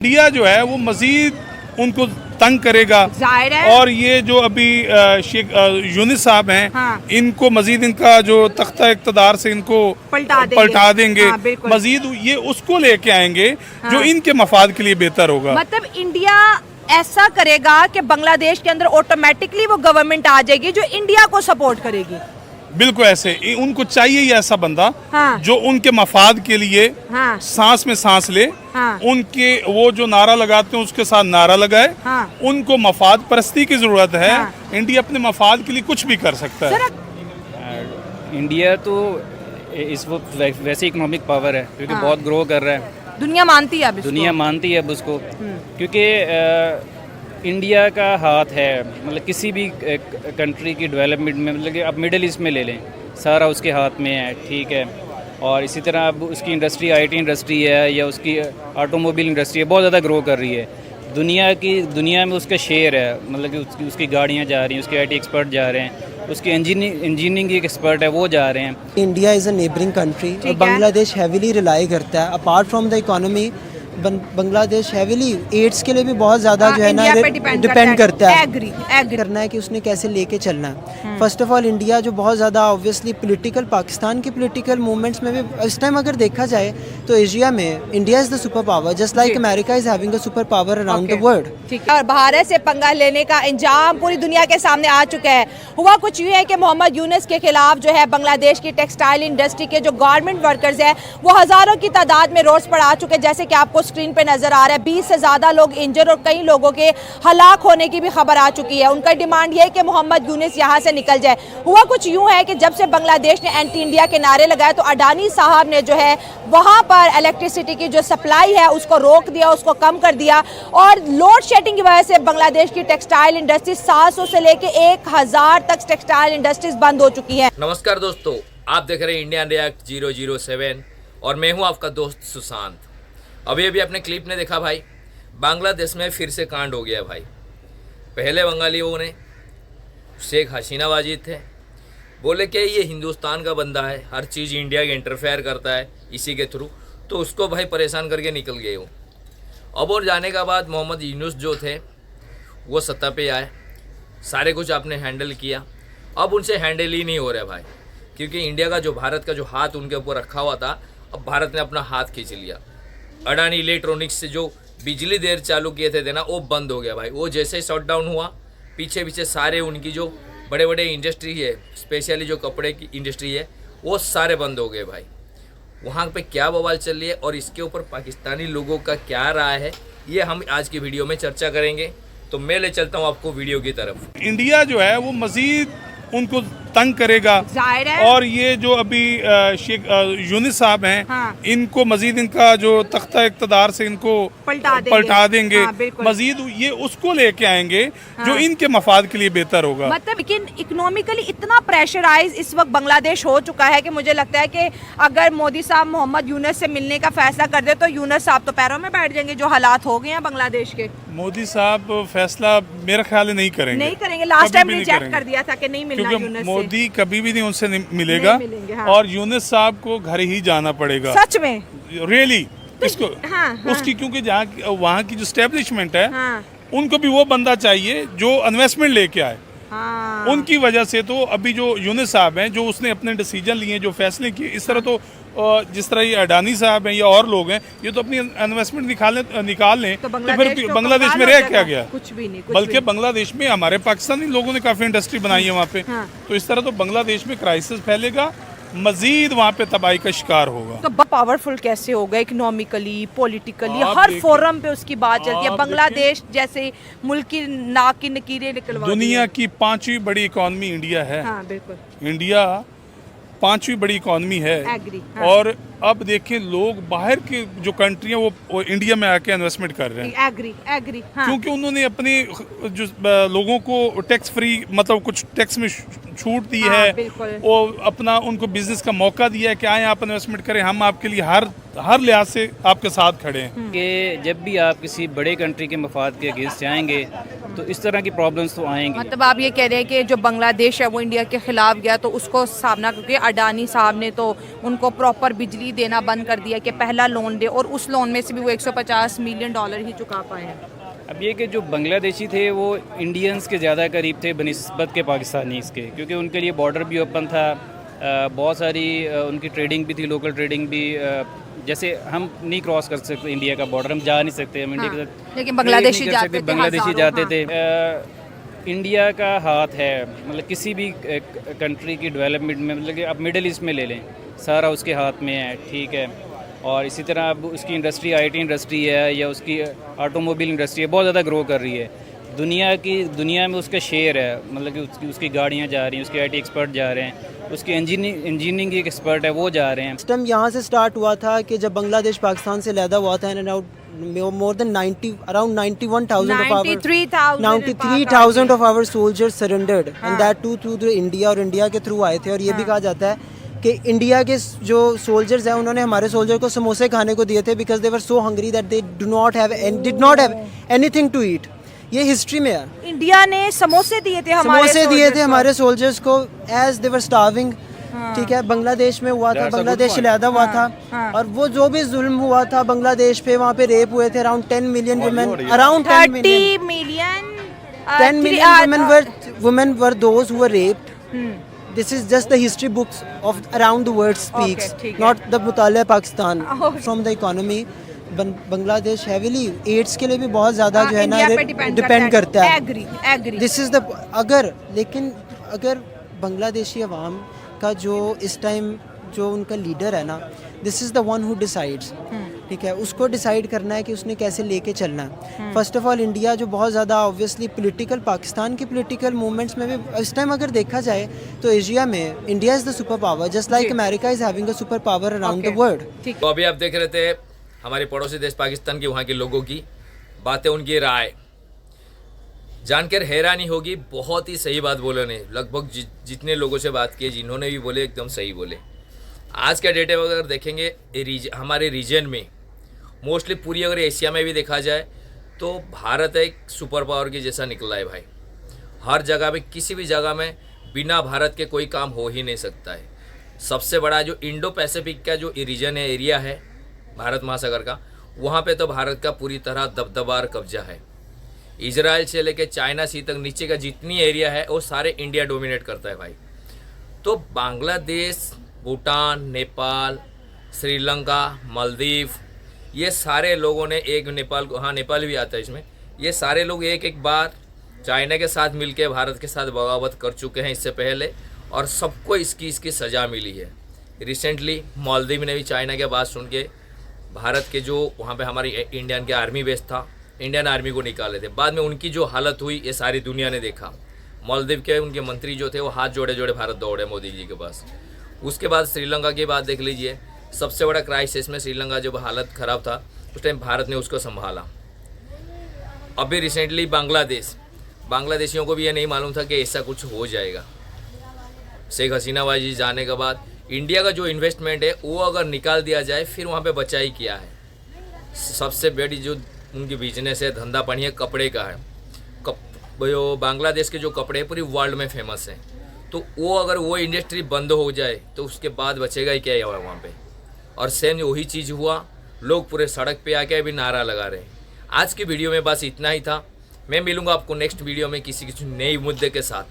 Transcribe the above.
India जो है वो मजीद उनको तंग करेगा और ये जो अभी शेख यूनिस साहब हैं, हाँ। इनको मजीद इनका जो तख्ता इक़्तिदार से इनको पलटा देंगे, हाँ, मजीद ये उसको लेके आएंगे, हाँ। जो इनके मफाद के लिए बेहतर होगा। मतलब इंडिया ऐसा करेगा कि बांग्लादेश के अंदर ऑटोमेटिकली वो गवर्नमेंट आ जाएगी जो इंडिया को सपोर्ट करेगी। बिल्कुल ऐसे उनको चाहिए ही ऐसा बंदा, हाँ। जो उनके मफाद के लिए, हाँ। सांस में सांस ले, हाँ। उनके वो जो नारा लगाते हैं उसके साथ नारा लगाए, हाँ। उनको मफाद परस्ती की जरूरत है, हाँ। इंडिया अपने मफाद के लिए कुछ भी कर सकता है। इंडिया तो इस वक्त वैसे इकोनॉमिक पावर है क्योंकि हाँ। बहुत ग्रो कर रहा है, दुनिया मानती है अब दुनिया मानती है अब उसको, क्योंकि इंडिया का हाथ है मतलब किसी भी कंट्री की डेवलपमेंट में, मतलब कि अब मिडिल ईस्ट में ले लें सारा उसके हाथ में है, ठीक है। और इसी तरह अब उसकी इंडस्ट्री आईटी इंडस्ट्री है या उसकी ऑटोमोबाइल इंडस्ट्री है, बहुत ज़्यादा ग्रो कर रही है। दुनिया में उसका शेयर है, मतलब कि उसकी गाड़ियाँ जा रही हैं, उसके आईटी एक्सपर्ट जा रहे हैं, उसके इंजीनियरिंग की एक्सपर्ट है वो जा रहे हैं। India is a neighbouring country और बांग्लादेश हैविली रिलाई करता है। Apart from the economy Bangladesh heavily aids के लिए भी बहुत ज़्यादा जो है ना डिपेंड करता है। एग्री करना है कि उसने कैसे लेके चलना है। फर्स्ट ऑफ ऑल इंडिया जो बहुत ज़्यादा ऑब्वियसली पॉलिटिकल, पाकिस्तान की पॉलिटिकल मूवमेंट्स में भी इस टाइम अगर देखा जाए तो एशिया में India is the super power, just like America is having a super power around the world. और भारत से पंगा लेने का इंजाम पूरी दुनिया के सामने आ चुका है। हुआ कुछ यूँ है कि मोहम्मद यूनुस के खिलाफ जो है बांग्लादेश की टेक्सटाइल इंडस्ट्री के जो गारमेंट वर्कर्स हैं वो हज़ारों की तादाद में रोड्स पर आ चुके हैं, जैसे कि आपको स्क्रीन पे नजर आ रहा है। 20 से ज्यादा लोग इंजर और कई लोगों के हलाक होने की भी खबर आ चुकी है। उनका डिमांड ये है कि मोहम्मद यूनुस यहां से निकल जाए। हुआ कुछ यूं है कि जब से बांग्लादेश ने एंटी इंडिया के नारे लगाए तो अडानी साहब ने जो है वहां पर इलेक्ट्रिसिटी की जो सप्लाई है उसको रोक दिया, उसको कम कर दिया और लोड शेडिंग की वजह से बांग्लादेश की टेक्सटाइल इंडस्ट्री 700 से लेकर 1000 तक टेक्सटाइल इंडस्ट्रीज बंद हो चुकी है। नमस्कार दोस्तों, आप देख रहे हैं इंडियन रिएक्ट 007 और मैं हूं आपका दोस्त सुशांत। अभी आपने क्लिप ने देखा भाई, बांग्लादेश में फिर से कांड हो गया भाई। पहले बंगालियों ने शेख हसीना वाजिद थे, बोले कि ये हिंदुस्तान का बंदा है, हर चीज़ इंडिया के इंटरफेयर करता है इसी के थ्रू, तो उसको भाई परेशान करके निकल गए हूँ। अब और जाने का बाद मोहम्मद यूनुस जो थे वो सत्ता पे आए, सारे कुछ आपने हैंडल किया। अब उनसे हैंडल ही नहीं हो रहा भाई, क्योंकि इंडिया का जो भारत का जो हाथ उनके ऊपर रखा हुआ था, अब भारत ने अपना हाथ खींच लिया। अडानी इलेक्ट्रॉनिक्स से जो बिजली देर चालू किए थे ना, वो बंद हो गया भाई। वो जैसे ही शट डाउन हुआ, पीछे पीछे सारे उनकी जो बड़े बड़े इंडस्ट्री है, स्पेशली जो कपड़े की इंडस्ट्री है, वो सारे बंद हो गए भाई। वहाँ पे क्या बवाल चल रही है और इसके ऊपर पाकिस्तानी लोगों का क्या राय है, ये हम आज की वीडियो में चर्चा करेंगे। तो मैं ले चलता हूँ आपको वीडियो की तरफ। इंडिया जो है वो मजीद उनको तंग करेगा और ये जो अभी शेख यूनिस साहब हैं, हाँ। इनको मजीद इनका जो तख्ता इक़्तिदार से इनको पलटा देंगे, हाँ, मजीद ये उसको लेके आएंगे, हाँ। जो इनके मफाद के लिए बेहतर होगा। मतलब लेकिन इकोनॉमिकली इतना प्रेशराइज इस वक्त बांग्लादेश हो चुका है कि मुझे लगता है कि अगर मोदी साहब मोहम्मद यूनुस से मिलने का फैसला कर दे तो यूनुस साहब तो पैरों में बैठ जाएंगे, जो हालात हो गए हैं बांग्लादेश के। मोदी साहब फैसला मेरा ख्याल नहीं करेंगे, लास्ट टाइम रिजेक्ट कर दिया था कि नहीं मिलना यूनुस से। मोदी कभी भी नहीं उनसे मिलेगा, हाँ। और यूनुस साहब को घर ही जाना पड़ेगा, सच में रियली इसको, हाँ, हाँ। उसकी क्योंकि जहाँ वहाँ की जो स्टैब्लिशमेंट है, हाँ। उनको भी वो बंदा चाहिए जो इन्वेस्टमेंट लेके आए, हाँ। उनकी वजह से तो अभी जो यूनुस साहब हैं, जो उसने अपने डिसीजन लिए, जो फैसले किए, इस तरह तो जिस तरह ये अडानी साहब हैं या और लोग हैं, ये तो अपनी इन्वेस्टमेंट निकाल लें तो फिर बांग्लादेश में रह क्या गया, कुछ भी नहीं। बल्कि बांग्लादेश में हमारे पाकिस्तानी लोगों ने काफ़ी इंडस्ट्री बनाई है वहाँ पे, हाँ। तो इस तरह तो बांग्लादेश में क्राइसिस फैलेगा, मजीद वहाँ पे तबाही का शिकार होगा। तो पावरफुल कैसे होगा इकोनॉमिकली, पॉलिटिकली, हर फोरम पे उसकी बात चलती है। बांग्लादेश जैसे मुल्क की नाक की नकीरें निकलवा, दुनिया की 5वीं बड़ी इकॉनमी इंडिया है, हाँ, बिल्कुल। इंडिया 5वीं बड़ी इकॉनमी है, हाँ। और अब देखें लोग बाहर की जो कंट्री है वो इंडिया में आके इन्वेस्टमेंट कर रहे हैं। एग्री, हाँ। क्योंकि उन्होंने अपने जो लोगों को टैक्स फ्री, मतलब कुछ टैक्स में छूट दी, हाँ, है, और अपना उनको बिजनेस का मौका दिया है कि आए आप इन्वेस्टमेंट करें, हम आपके लिए हर लिहाज से आपके साथ खड़े हैं। कि जब भी आप किसी बड़े कंट्री के मफाद के अगेंस्ट जाएंगे तो इस तरह की प्रॉब्लम्स तो आएंगी। मतलब आप ये कह रहे हैं कि जो बांग्लादेश है वो इंडिया के खिलाफ गया तो उसको सामना, क्योंकि अडानी साहब ने तो उनको प्रॉपर बिजली देना बंद कर दिया कि पहला लोन दे, और उस लोन में से भी वो $150 मिलियन ही चुका पाए हैं। अब ये कि जो बांग्लादेशी थे वो इंडियंस के ज़्यादा करीब थे बनिस्बत के पाकिस्तानीज़ के, क्योंकि उनके लिए बॉर्डर भी ओपन था, बहुत सारी उनकी ट्रेडिंग भी थी, लोकल ट्रेडिंग भी। जैसे हम नहीं क्रॉस कर सकते इंडिया का बॉर्डर, हम जा नहीं सकते, हम इंडिया के साथ, लेकिन बांग्लादेशी जाते थे, बांग्लादेशी जाते थे। इंडिया का हाथ है, मतलब किसी भी कंट्री की डेवलपमेंट में, मतलब कि अब मिडिल ईस्ट में ले लें, सारा उसके हाथ में है, ठीक है। और इसी तरह अब उसकी इंडस्ट्री आईटी इंडस्ट्री है या उसकी ऑटोमोबाइल इंडस्ट्री है, बहुत ज़्यादा ग्रो कर रही है। दुनिया में उसका शेयर है, मतलब कि उसकी गाड़ियाँ जा रही हैं, उसके आईटी एक्सपर्ट जा रहे हैं, उसकी इंजीनियरिंग एक एक्सपर्ट है वो जा रहे हैं। सिस्टम यहाँ से स्टार्ट हुआ था कि जब बांग्लादेश पाकिस्तान से लैदा हुआ था, more than 93,000 of our soldiers surrendered, and that too through the India, और इंडिया के थ्रू आए थे। और ये भी कहा जाता है कि इंडिया के जो सोल्जर्स हैं उन्होंने हमारे सोल्जर को समोसे खाने को दिए थे, because they were so hungry that they did not have anything to eat. ये हिस्ट्री में है। इंडिया ने समोसे दिए थे हमारे सोल्जर्स को एज दे वर स्टार्विंग। ठीक है, बांग्लादेश में हुआ था, बांग्लादेश लैदा हुआ था, और वो जो भी जुल्म हुआ था बांग्लादेश पे, वहाँ पे रेप हुए थे around 10 million women, around 10 million women were those who were raped. This is just the history books of around the world speaks, not the Mutaliya Pakistan from the economy. Bangladesh heavily aids के लिए भी बहुत ज़्यादा जो है ना depend करता है। दिस इज़ द अगर बांग्लादेशी अवाम का जो इस टाइम जो उनका लीडर है ना, this is the one who decides, ठीक है, उसको डिसाइड करना है कि उसने कैसे लेके चलना है। फर्स्ट ऑफ ऑल इंडिया जो बहुत ज़्यादा ऑब्वियसली पॉलिटिकल, पाकिस्तान की पॉलिटिकल मूवमेंट्स में भी इस टाइम अगर देखा जाए तो एशिया में India is the super power, just like America is having a super power around the world. तो अभी आप देख रहे थे हमारे पड़ोसी देश पाकिस्तान के वहाँ के लोगों की बातें, उनकी राय जानकर हैरानी होगी। बहुत ही सही बात बोले ने, लगभग जितने लोगों से बात की, जिन्होंने भी बोले एकदम सही बोले। आज का डेटा अगर देखेंगे हमारे रीजन में, मोस्टली पूरी अगर एशिया में भी देखा जाए तो भारत एक सुपर पावर के जैसा निकला है भाई। हर जगह में, किसी भी जगह में बिना भारत के कोई काम हो ही नहीं सकता है। सबसे बड़ा जो इंडो पैसिफिक का जो रीजन है, एरिया है भारत महासागर का, वहाँ पे तो भारत का पूरी तरह दबदबार कब्जा है। इजराइल से लेके चाइना सी तक नीचे का जितनी एरिया है वो सारे इंडिया डोमिनेट करता है भाई। तो बांग्लादेश, भूटान, नेपाल, श्रीलंका, मालदीव, ये सारे लोगों ने एक नेपाल भी आता है इसमें, ये सारे लोग एक बार चाइना के साथ मिलके भारत के साथ बगावत कर चुके हैं इससे पहले, और सबको इसकी सज़ा मिली है। रिसेंटली मालदीव ने भी चाइना के बात सुन के भारत के जो वहाँ पे हमारी इंडियन के आर्मी बेस था, इंडियन आर्मी को निकाले थे। बाद में उनकी जो हालत हुई ये सारी दुनिया ने देखा। मालदीव के उनके मंत्री जो थे वो हाथ जोड़े जोड़े भारत दौड़े मोदी जी के पास। उसके बाद श्रीलंका की बात देख लीजिए, सबसे बड़ा क्राइसिस में श्रीलंका जब हालत ख़राब था उस टाइम भारत ने उसको संभाला। अभी रिसेंटली बांग्लादेशियों को भी ये नहीं मालूम था कि ऐसा कुछ हो जाएगा। शेख हसीना बाजी जाने के बाद इंडिया का जो इन्वेस्टमेंट है वो अगर निकाल दिया जाए, फिर वहाँ पे बचा ही किया है। सबसे बड़ी जो उनकी बिजनेस है, धंधा पानी है, कपड़े का है। जो बांग्लादेश के जो कपड़े पूरी वर्ल्ड में फेमस हैं, तो वो अगर वो इंडस्ट्री बंद हो जाए तो उसके बाद बचेगा ही क्या वहाँ पे। और सेम वही चीज़ हुआ, लोग पूरे सड़क पे आके अभी नारा लगा रहे हैं। आज की वीडियो में बस इतना ही था। मैं मिलूँगा आपको नेक्स्ट वीडियो में किसी नई मुद्दे के साथ।